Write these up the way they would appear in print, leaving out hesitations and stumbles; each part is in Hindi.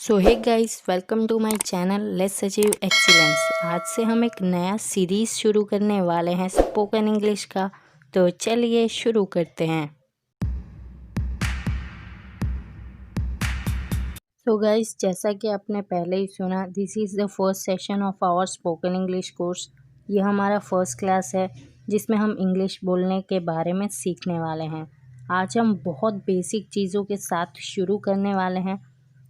So hey guys, welcome to my channel let's achieve excellence. आज से हम एक नया सीरीज़ शुरू करने वाले हैं स्पोकन इंग्लिश का। तो चलिए शुरू करते हैं। सो गाइस, जैसा कि आपने पहले ही सुना, this is the first session of our spoken English course. ये हमारा फर्स्ट क्लास है जिसमें हम इंग्लिश बोलने के बारे में सीखने वाले हैं। आज हम बहुत बेसिक चीज़ों के साथ शुरू करने वाले हैं।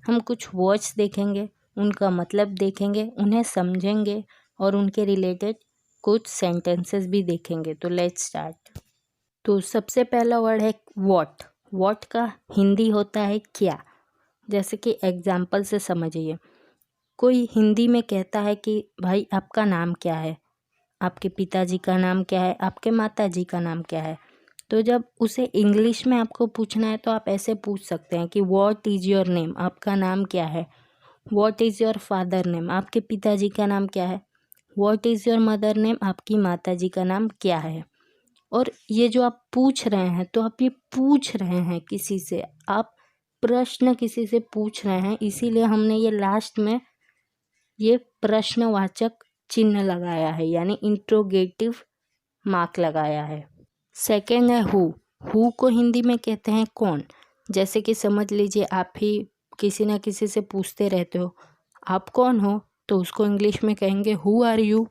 हम कुछ वर्ड्स देखेंगे, उनका मतलब देखेंगे, उन्हें समझेंगे और उनके रिलेटेड कुछ सेंटेंसेस भी देखेंगे। तो लेट्स स्टार्ट। तो सबसे पहला वर्ड है व्हाट। व्हाट का हिंदी होता है क्या। जैसे कि एग्जाम्पल से समझिए, कोई हिंदी में कहता है कि भाई आपका नाम क्या है, आपके पिताजी का नाम क्या है, आपके माताजी का नाम क्या है। तो जब उसे इंग्लिश में आपको पूछना है तो आप ऐसे पूछ सकते हैं कि व्हाट इज़ योर नेम, आपका नाम क्या है। What is your father name, आपके पिताजी का नाम क्या है। What is your mother name, आपकी माताजी का नाम क्या है। और ये जो आप पूछ रहे हैं, तो आप ये पूछ रहे हैं किसी से, आप प्रश्न किसी से पूछ रहे हैं, इसीलिए हमने ये लास्ट में ये प्रश्नवाचक चिन्ह लगाया है, यानी इंट्रोगेटिव मार्क लगाया है। सेकेंड है हु को हिंदी में कहते हैं कौन। जैसे कि समझ लीजिए, आप ही किसी ना किसी से पूछते रहते हो आप कौन हो, तो उसको इंग्लिश में कहेंगे हु आर यू।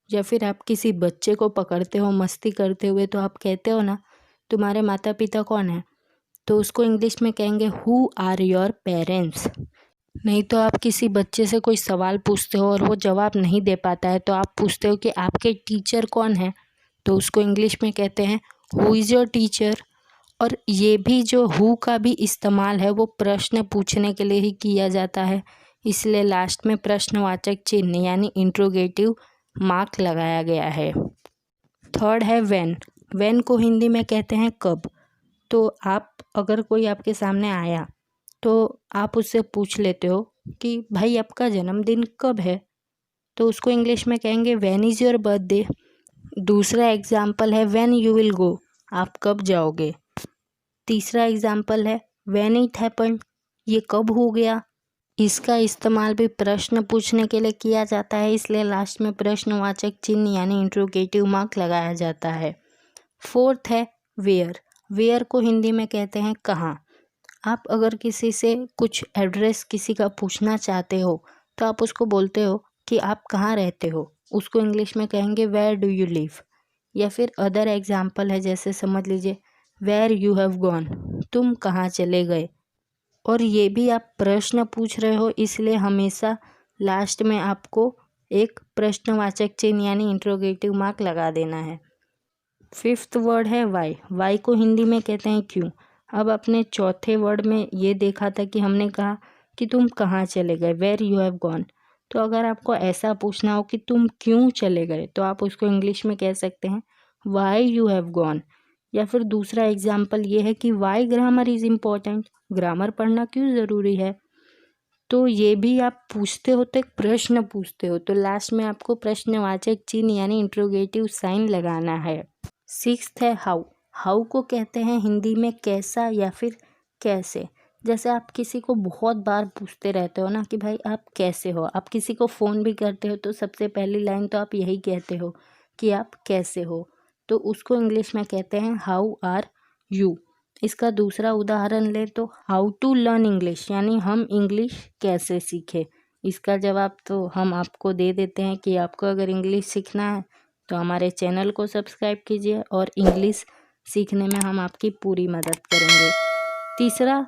या फिर आप किसी बच्चे को पकड़ते हो मस्ती करते हुए, तो आप कहते हो ना तुम्हारे माता पिता कौन है, तो उसको इंग्लिश में कहेंगे हु आर योर पेरेंट्स। नहीं तो आप किसी बच्चे से कोई सवाल पूछते हो और वो जवाब नहीं दे पाता है, तो आप पूछते हो कि आपके टीचर कौन है, तो उसको इंग्लिश में कहते हैं हु इज़ योर टीचर। और ये भी जो हु का भी इस्तेमाल है वो प्रश्न पूछने के लिए ही किया जाता है, इसलिए लास्ट में प्रश्नवाचक चिन्ह यानी इंट्रोगेटिव मार्क लगाया गया है। थर्ड है व्हेन। व्हेन को हिंदी में कहते हैं कब। तो आप अगर कोई आपके सामने आया तो आप उससे पूछ लेते हो कि भाई आपका जन्मदिन कब है, तो उसको इंग्लिश में कहेंगे व्हेन इज़ योर बर्थडे। दूसरा एग्जाम्पल है व्हेन यू विल गो, आप कब जाओगे। तीसरा एग्जाम्पल है व्हेन इट हैपेंड, ये कब हो गया। इसका इस्तेमाल भी प्रश्न पूछने के लिए किया जाता है, इसलिए लास्ट में प्रश्नवाचक चिन्ह यानी इंट्रोगेटिव मार्क लगाया जाता है। फोर्थ है वेयर। वेयर को हिंदी में कहते हैं कहाँ। आप अगर किसी से कुछ एड्रेस किसी का पूछना चाहते हो, तो आप उसको बोलते हो कि आप कहाँ रहते हो, उसको इंग्लिश में कहेंगे वेयर डू यू लिव। या फिर अदर एग्जाम्पल है, जैसे समझ लीजिए वेयर यू हैव गॉन, तुम कहाँ चले गए। और ये भी आप प्रश्न पूछ रहे हो, इसलिए हमेशा लास्ट में आपको एक प्रश्नवाचक चिन्ह यानी इंट्रोगेटिव मार्क लगा देना है। फिफ्थ वर्ड है वाई। वाई को हिंदी में कहते हैं क्यों। अब अपने चौथे वर्ड में ये देखा था कि हमने कहा कि तुम कहाँ चले गए, वेयर यू हैव गॉन। तो अगर आपको ऐसा पूछना हो कि तुम क्यों चले गए, तो आप उसको इंग्लिश में कह सकते हैं वाई यू हैव गॉन। या फिर दूसरा एग्जाम्पल ये है कि why grammar is important, grammar पढ़ना क्यों ज़रूरी है। तो ये भी आप पूछते हो तो एक प्रश्न पूछते हो, तो लास्ट में आपको प्रश्नवाचक चिन्ह यानी इंट्रोगेटिव साइन लगाना है। सिक्स्थ है हाउ। हाउ को कहते हैं हिंदी में कैसा या फिर कैसे। जैसे आप किसी को बहुत बार पूछते रहते हो ना कि भाई आप कैसे हो, आप किसी को फ़ोन भी करते हो तो सबसे पहली लाइन तो आप यही कहते हो कि आप कैसे हो, तो उसको इंग्लिश में कहते हैं हाउ आर यू। इसका दूसरा उदाहरण ले तो हाउ टू लर्न इंग्लिश, यानी हम इंग्लिश कैसे सीखें। इसका जवाब तो हम आपको दे देते हैं कि आपको अगर इंग्लिश सीखना है तो हमारे चैनल को सब्सक्राइब कीजिए और इंग्लिश सीखने में हम आपकी पूरी मदद करेंगे। तीसरा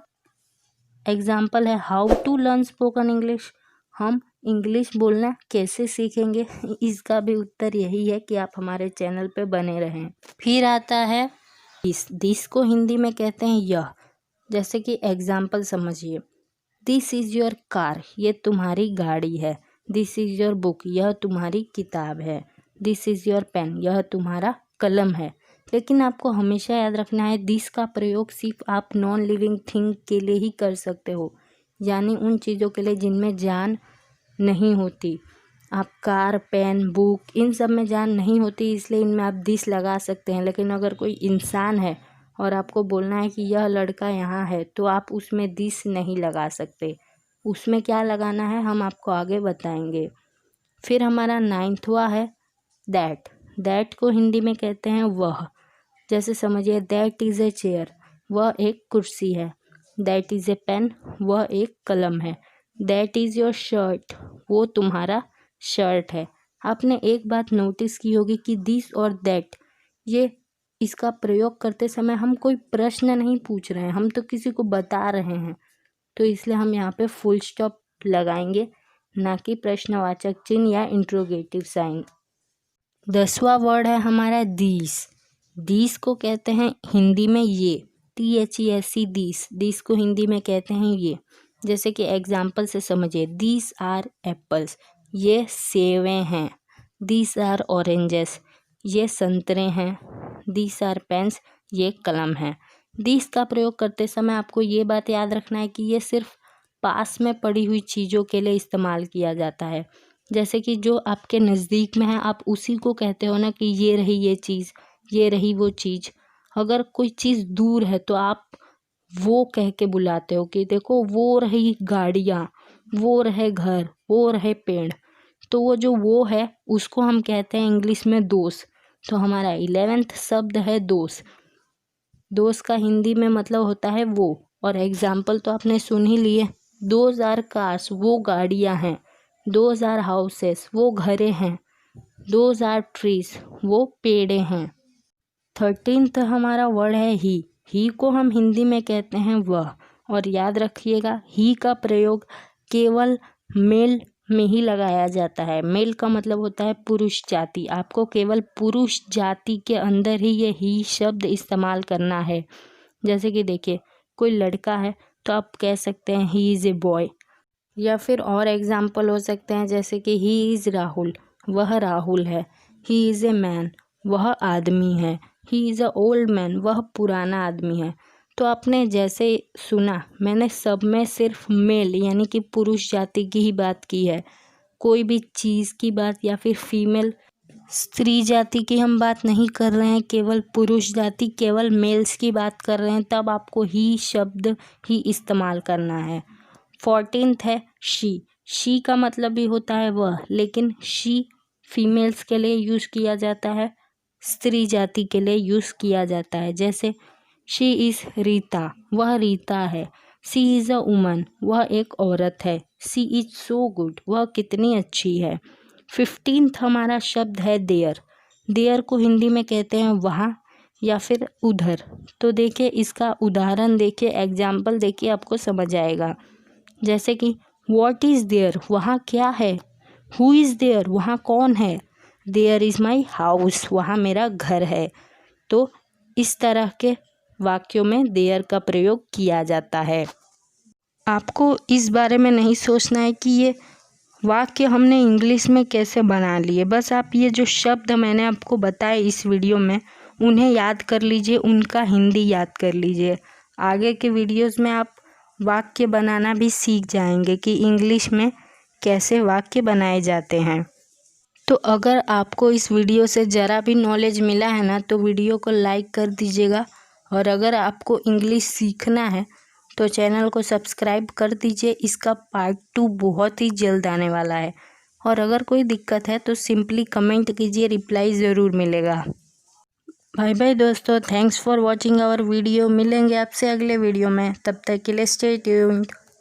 एग्जाम्पल है how to learn spoken English, हम इंग्लिश बोलना कैसे सीखेंगे। इसका भी उत्तर यही है कि आप हमारे चैनल पे बने रहें। फिर आता है दिस को हिंदी में कहते हैं यह। जैसे कि एग्जाम्पल समझिए, दिस इज़ योर कार, ये तुम्हारी गाड़ी है। दिस इज़ योर बुक, यह तुम्हारी किताब है। दिस इज़ योर पेन, यह तुम्हारा कलम है। लेकिन आपको हमेशा याद रखना है दिस का प्रयोग सिर्फ आप नॉन लिविंग थिंग के लिए ही कर सकते हो, यानी उन चीज़ों के लिए जिनमें जान नहीं होती। आप कार, पेन, बुक, इन सब में जान नहीं होती, इसलिए इनमें आप दिस लगा सकते हैं। लेकिन अगर कोई इंसान है और आपको बोलना है कि यह लड़का यहाँ है, तो आप उसमें दिस नहीं लगा सकते। उसमें क्या लगाना है हम आपको आगे बताएंगे। फिर हमारा 9वां है दैट। दैट को हिंदी में कहते हैं वह। जैसे समझिए दैट इज़ ए चेयर, वह एक कुर्सी है। दैट इज़ ए पेन, वह एक कलम है। दैट इज़ योर शर्ट, वो तुम्हारा शर्ट है। आपने एक बात नोटिस की होगी कि दिस और दैट, ये इसका प्रयोग करते समय हम कोई प्रश्न नहीं पूछ रहे हैं, हम तो किसी को बता रहे हैं, तो इसलिए हम यहाँ पे फुल स्टॉप लगाएंगे, ना कि प्रश्नवाचक चिन्ह या इंट्रोगेटिव साइन। 10वां वर्ड है हमारा दीस। दीस को कहते हैं हिंदी में ये, THESE दीस। दीस को हिंदी में कहते हैं ये। जैसे कि एग्जाम्पल से समझिए, दीस आर एप्पल्स, ये सेवें हैं। दीस आर ऑरेंजेस, ये संतरे हैं। दीस आर पेन्स, ये कलम है। दीस का प्रयोग करते समय आपको ये बात याद रखना है कि ये सिर्फ पास में पड़ी हुई चीज़ों के लिए इस्तेमाल किया जाता है। जैसे कि जो आपके नज़दीक में है आप उसी को कहते हो ना कि ये रही ये चीज़, ये रही वो चीज़। अगर कोई चीज़ दूर है तो आप वो कह के बुलाते हो कि देखो वो रही गाड़ियाँ, वो रहे घर, वो रहे पेड़। तो वो जो वो है उसको हम कहते हैं इंग्लिश में दोस। तो हमारा 11वां शब्द है दोस। दोस का हिंदी में मतलब होता है वो। और एग्जाम्पल तो आपने सुन ही लिए, दोज आर कार्स, वो गाड़ियाँ हैं। दोज आर हाउसेस, वो घरें हैं। दोज आर ट्रीज, वो पेड़े हैं। 13वां हमारा वर्ड है ही। ही को हम हिंदी में कहते हैं वह। और याद रखिएगा ही का प्रयोग केवल मेल में ही लगाया जाता है। मेल का मतलब होता है पुरुष जाति। आपको केवल पुरुष जाति के अंदर ही ये ही शब्द इस्तेमाल करना है। जैसे कि देखिए कोई लड़का है तो आप कह सकते हैं ही इज़ ए बॉय। या फिर और एग्जाम्पल हो सकते हैं जैसे कि ही इज़ राहुल, वह राहुल है। ही इज़ ए मैन, वह आदमी है। He is a old man, वह पुराना आदमी है। तो आपने जैसे सुना, मैंने सब में सिर्फ मेल यानी कि पुरुष जाति की ही बात की है। कोई भी चीज़ की बात या फिर फीमेल स्त्री जाति की हम बात नहीं कर रहे हैं, केवल पुरुष जाति, केवल मेल्स की बात कर रहे हैं, तब आपको ही शब्द ही इस्तेमाल करना है। 14वां है शी। शी का मतलब भी होता है वह, लेकिन शी फीमेल्स के लिए यूज़ किया जाता है, स्त्री जाति के लिए यूज़ किया जाता है। जैसे शी इज़ रीता, वह रीता है। सी इज़ अ वुमन, वह एक औरत है। सी इज़ सो गुड, वह कितनी अच्छी है। 15वां हमारा शब्द है देयर। देयर को हिंदी में कहते हैं वहाँ या फिर उधर। तो देखिए इसका उदाहरण देखिए, एग्जाम्पल देखिए, आपको समझ आएगा। जैसे कि व्हाट इज़ देयर, वहाँ क्या है। हु इज़ देयर, वहाँ कौन है। देयर इज़ माई हाउस, वहाँ मेरा घर है। तो इस तरह के वाक्यों में देयर का प्रयोग किया जाता है। आपको इस बारे में नहीं सोचना है कि ये वाक्य हमने इंग्लिश में कैसे बना लिए। बस आप ये जो शब्द मैंने आपको बताए इस वीडियो में, उन्हें याद कर लीजिए, उनका हिंदी याद कर लीजिए। आगे के वीडियोस में आप वाक्य बनाना भी सीख जाएंगे कि इंग्लिश में कैसे वाक्य बनाए जाते हैं। तो अगर आपको इस वीडियो से ज़रा भी नॉलेज मिला है ना, तो वीडियो को लाइक कर दीजिएगा। और अगर आपको इंग्लिश सीखना है तो चैनल को सब्सक्राइब कर दीजिए। इसका पार्ट 2 बहुत ही जल्द आने वाला है। और अगर कोई दिक्कत है तो सिंपली कमेंट कीजिए, रिप्लाई ज़रूर मिलेगा। बाय बाय दोस्तों, thanks for watching our video. मिलेंगे आपसे अगले वीडियो में, तब तक के लिए स्टे ट्यून्ड।